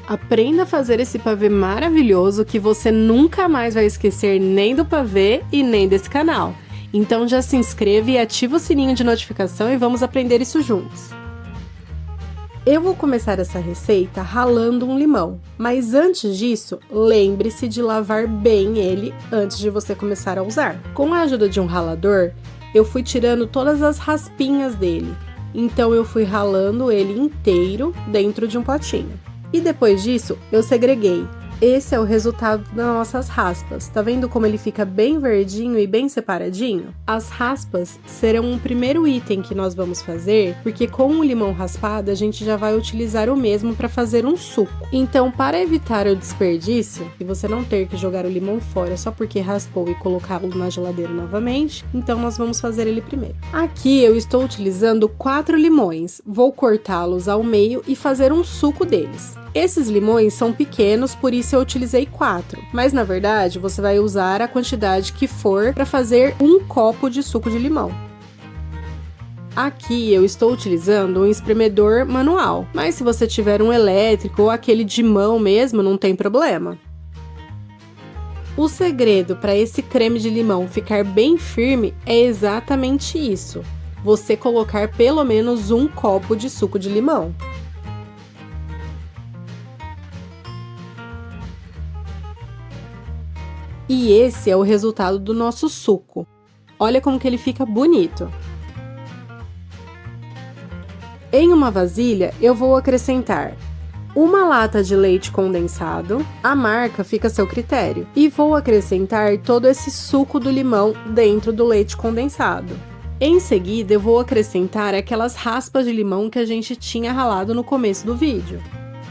Aprenda a fazer esse pavê maravilhoso que você nunca mais vai esquecer nem do pavê e nem desse canal. Então já se inscreve e ativa o sininho de notificação e vamos aprender isso juntos. Eu vou começar essa receita ralando um limão, mas antes disso, lembre-se de lavar bem ele antes de você começar a usar. Com a ajuda de um ralador, eu fui tirando todas as raspinhas dele, então eu fui ralando ele inteiro dentro de um potinho. E depois disso, eu segreguei. Esse é o resultado das nossas raspas. Tá vendo como ele fica bem verdinho e bem separadinho? As raspas serão o primeiro item que nós vamos fazer, porque com o limão raspado a gente já vai utilizar o mesmo para fazer um suco. Então, para evitar o desperdício e você não ter que jogar o limão fora só porque raspou e colocá-lo na geladeira novamente, então nós vamos fazer ele primeiro. Aqui eu estou utilizando 4 limões. Vou cortá-los ao meio e fazer um suco deles. Esses limões são pequenos, por isso eu utilizei 4, mas na verdade você vai usar a quantidade que for para fazer um copo de suco de limão. Aqui eu estou utilizando um espremedor manual, mas se você tiver um elétrico ou aquele de mão mesmo, não tem problema. O segredo para esse creme de limão ficar bem firme é exatamente isso: você colocar pelo menos um copo de suco de limão. E esse é o resultado do nosso suco. Olha como que ele fica bonito. Em uma vasilha, eu vou acrescentar uma lata de leite condensado, a marca fica a seu critério, e vou acrescentar todo esse suco do limão dentro do leite condensado. Em seguida, eu vou acrescentar aquelas raspas de limão que a gente tinha ralado no começo do vídeo.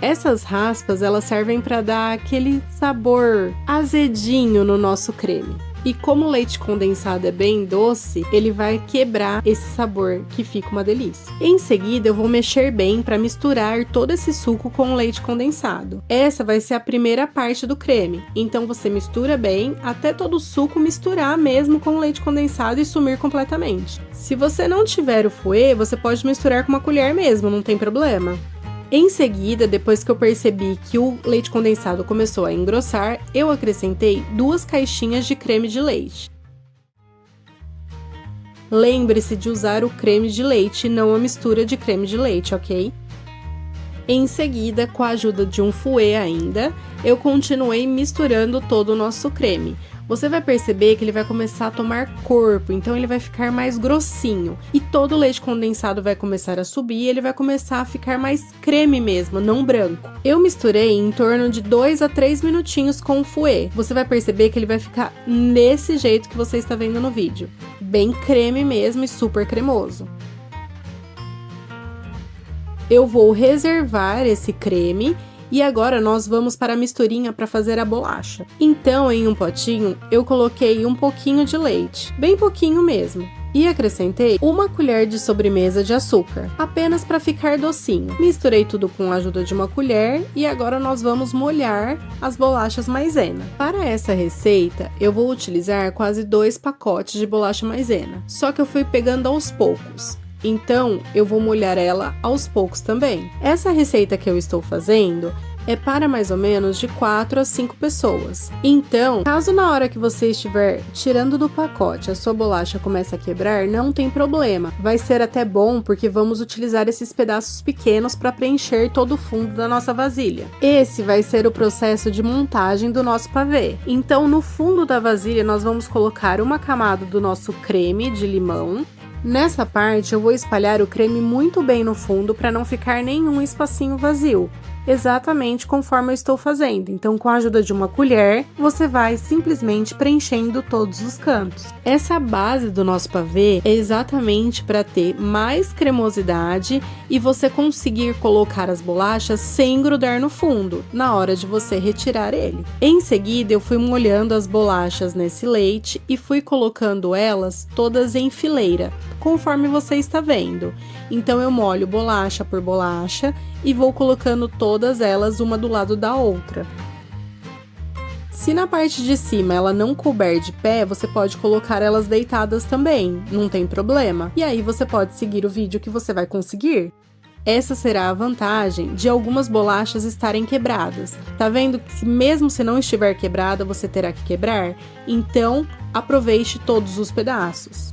Essas raspas, elas servem para dar aquele sabor azedinho no nosso creme. E como o leite condensado é bem doce, ele vai quebrar esse sabor, que fica uma delícia. Em seguida, eu vou mexer bem para misturar todo esse suco com o leite condensado. Essa vai ser a primeira parte do creme, então você mistura bem até todo o suco misturar mesmo com o leite condensado e sumir completamente. Se você não tiver o fouet, você pode misturar com uma colher mesmo, não tem problema. Em seguida, depois que eu percebi que o leite condensado começou a engrossar, eu acrescentei 2 caixinhas de creme de leite. Lembre-se de usar o creme de leite e não a mistura de creme de leite, ok? Em seguida, com a ajuda de um fouet ainda, eu continuei misturando todo o nosso creme. Você vai perceber que ele vai começar a tomar corpo, então ele vai ficar mais grossinho. E todo o leite condensado vai começar a subir e ele vai começar a ficar mais creme mesmo, não branco. Eu misturei em torno de 2 a 3 minutinhos com o fouet. Você vai perceber que ele vai ficar nesse jeito que você está vendo no vídeo. Bem creme mesmo e super cremoso. Eu vou reservar esse creme. E agora nós vamos para a misturinha para fazer a bolacha. Então, em um potinho, eu coloquei um pouquinho de leite, bem pouquinho mesmo. E acrescentei 1 colher de sobremesa de açúcar, apenas para ficar docinho. Misturei tudo com a ajuda de uma colher e agora nós vamos molhar as bolachas maisena. Para essa receita, eu vou utilizar quase 2 pacotes de bolacha maisena, só que eu fui pegando aos poucos. Então, eu vou molhar ela aos poucos também. Essa receita que eu estou fazendo é para mais ou menos de 4 a 5 pessoas. Então, caso na hora que você estiver tirando do pacote a sua bolacha comece a quebrar, não tem problema. Vai ser até bom porque vamos utilizar esses pedaços pequenos para preencher todo o fundo da nossa vasilha. Esse vai ser o processo de montagem do nosso pavê. Então, no fundo da vasilha nós vamos colocar uma camada do nosso creme de limão. Nessa parte eu vou espalhar o creme muito bem no fundo para não ficar nenhum espacinho vazio, exatamente conforme eu estou fazendo. Então, com a ajuda de uma colher, você vai simplesmente preenchendo todos os cantos. Essa base do nosso pavê é exatamente para ter mais cremosidade e você conseguir colocar as bolachas sem grudar no fundo, na hora de você retirar ele. Em seguida, eu fui molhando as bolachas nesse leite e fui colocando elas todas em fileira, conforme você está vendo. Então eu molho bolacha por bolacha e vou colocando todas elas uma do lado da outra. Se na parte de cima ela não couber de pé, você pode colocar elas deitadas também, não tem problema. E aí você pode seguir o vídeo que você vai conseguir. Essa será a vantagem de algumas bolachas estarem quebradas. Tá vendo que mesmo se não estiver quebrada, você terá que quebrar? Então, aproveite todos os pedaços.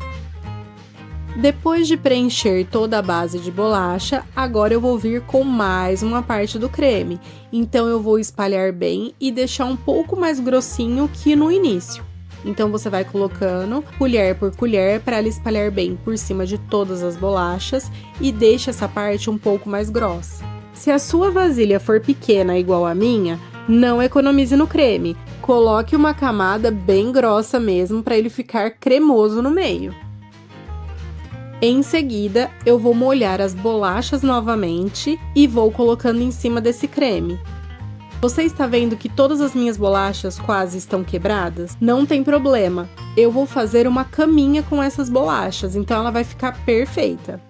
Depois de preencher toda a base de bolacha, agora eu vou vir com mais uma parte do creme. Então eu vou espalhar bem e deixar um pouco mais grossinho que no início. Então você vai colocando colher por colher para ela espalhar bem por cima de todas as bolachas e deixa essa parte um pouco mais grossa. Se a sua vasilha for pequena igual a minha, não economize no creme. Coloque uma camada bem grossa mesmo para ele ficar cremoso no meio. Em seguida, eu vou molhar as bolachas novamente e vou colocando em cima desse creme. Você está vendo que todas as minhas bolachas quase estão quebradas? Não tem problema, eu vou fazer uma caminha com essas bolachas, então ela vai ficar perfeita.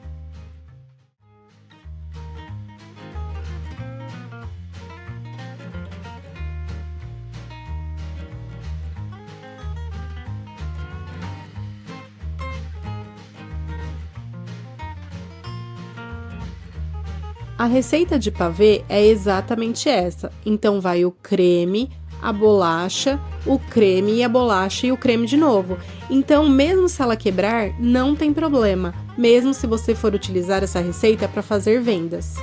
A receita de pavê é exatamente essa, então vai o creme, a bolacha, o creme e a bolacha e o creme de novo. Então, mesmo se ela quebrar, não tem problema, mesmo se você for utilizar essa receita para fazer vendas.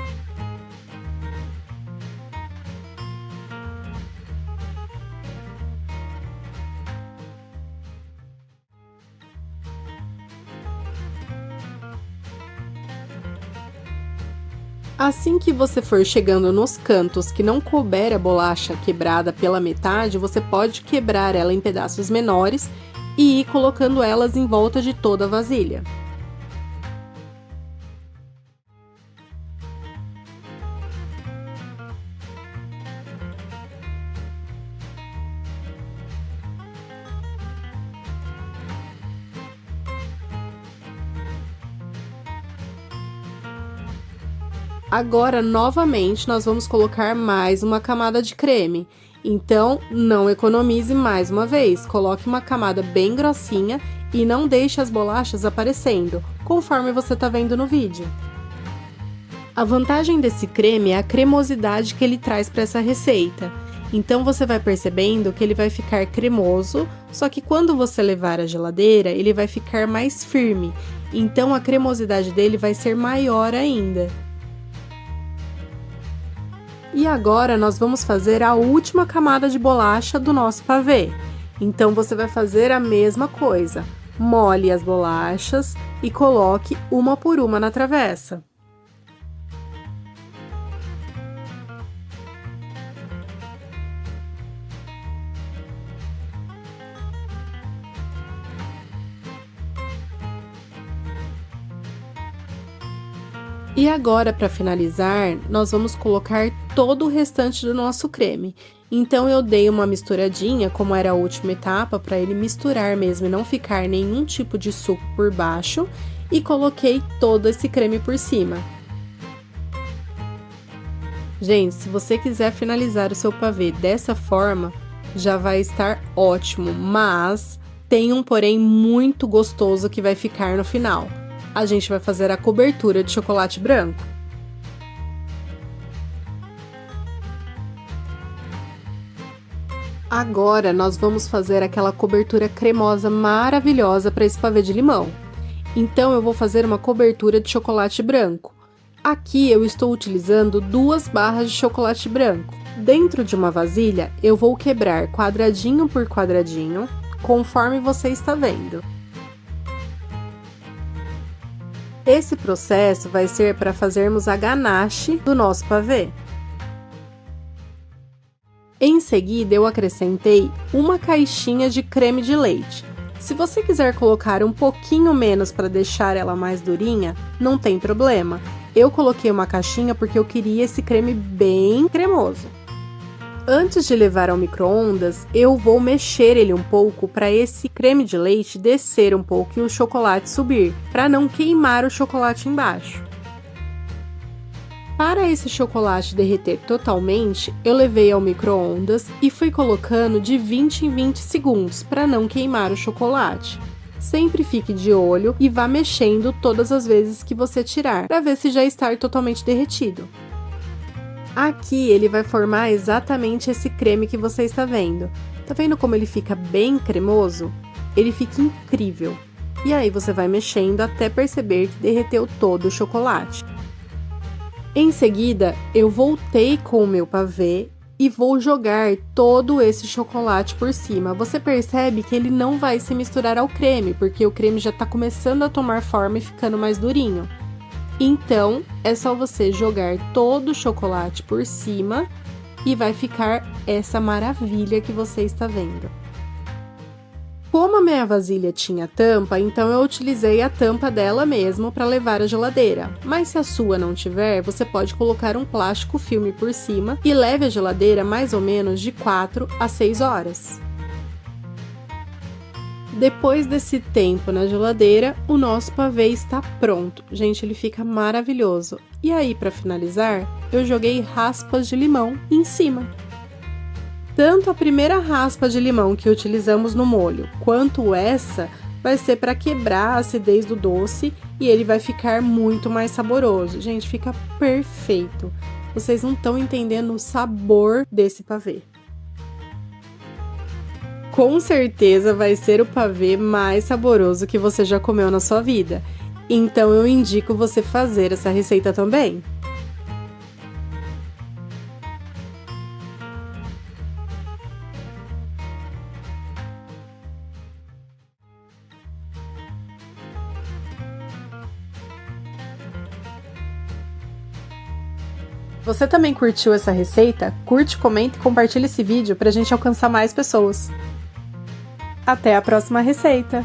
Assim que você for chegando nos cantos que não couber a bolacha quebrada pela metade, você pode quebrar ela em pedaços menores e ir colocando elas em volta de toda a vasilha. Agora, novamente, nós vamos colocar mais uma camada de creme. Então, não economize mais uma vez. Coloque uma camada bem grossinha e não deixe as bolachas aparecendo, conforme você está vendo no vídeo. A vantagem desse creme é a cremosidade que ele traz para essa receita. Então, você vai percebendo que ele vai ficar cremoso, só que quando você levar à geladeira, ele vai ficar mais firme. Então, a cremosidade dele vai ser maior ainda. E agora nós vamos fazer a última camada de bolacha do nosso pavê. Então você vai fazer a mesma coisa. Molhe as bolachas e coloque uma por uma na travessa. E agora, para finalizar, nós vamos colocar todo o restante do nosso creme. Então, eu dei uma misturadinha, como era a última etapa, para ele misturar mesmo e não ficar nenhum tipo de suco por baixo. E coloquei todo esse creme por cima. Gente, se você quiser finalizar o seu pavê dessa forma, já vai estar ótimo, mas tem um porém muito gostoso que vai ficar no final. A gente vai fazer a cobertura de chocolate branco. Agora, nós vamos fazer aquela cobertura cremosa maravilhosa para esse pavê de limão. Então, eu vou fazer uma cobertura de chocolate branco. Aqui, eu estou utilizando 2 barras de chocolate branco. Dentro de uma vasilha, eu vou quebrar quadradinho por quadradinho, conforme você está vendo. Esse processo vai ser para fazermos a ganache do nosso pavê. Em seguida, eu acrescentei uma caixinha de creme de leite. Se você quiser colocar um pouquinho menos para deixar ela mais durinha, não tem problema. Eu coloquei uma caixinha porque eu queria esse creme bem cremoso. Antes de levar ao micro-ondas, eu vou mexer ele um pouco para esse creme de leite descer um pouco e o chocolate subir, para não queimar o chocolate embaixo. Para esse chocolate derreter totalmente, eu levei ao micro-ondas e fui colocando de 20 em 20 segundos para não queimar o chocolate. Sempre fique de olho e vá mexendo todas as vezes que você tirar, para ver se já está totalmente derretido. Aqui ele vai formar exatamente esse creme que você está vendo. Tá vendo como ele fica bem cremoso? Ele fica incrível. E aí você vai mexendo até perceber que derreteu todo o chocolate. Em seguida, eu voltei com o meu pavê e vou jogar todo esse chocolate por cima. Você percebe que ele não vai se misturar ao creme, porque o creme já está começando a tomar forma e ficando mais durinho. Então, é só você jogar todo o chocolate por cima e vai ficar essa maravilha que você está vendo. Como a minha vasilha tinha tampa, então eu utilizei a tampa dela mesmo para levar à geladeira. Mas se a sua não tiver, você pode colocar um plástico filme por cima e leve à geladeira mais ou menos de 4 a 6 horas. Depois desse tempo na geladeira, o nosso pavê está pronto. Gente, ele fica maravilhoso. E aí, para finalizar, eu joguei raspas de limão em cima. Tanto a primeira raspa de limão que utilizamos no molho, quanto essa, vai ser para quebrar a acidez do doce e ele vai ficar muito mais saboroso. Gente, fica perfeito. Vocês não estão entendendo o sabor desse pavê. Com certeza vai ser o pavê mais saboroso que você já comeu na sua vida. Então eu indico você fazer essa receita também. Você também curtiu essa receita? Curte, comenta e compartilha esse vídeo para a gente alcançar mais pessoas. Até a próxima receita!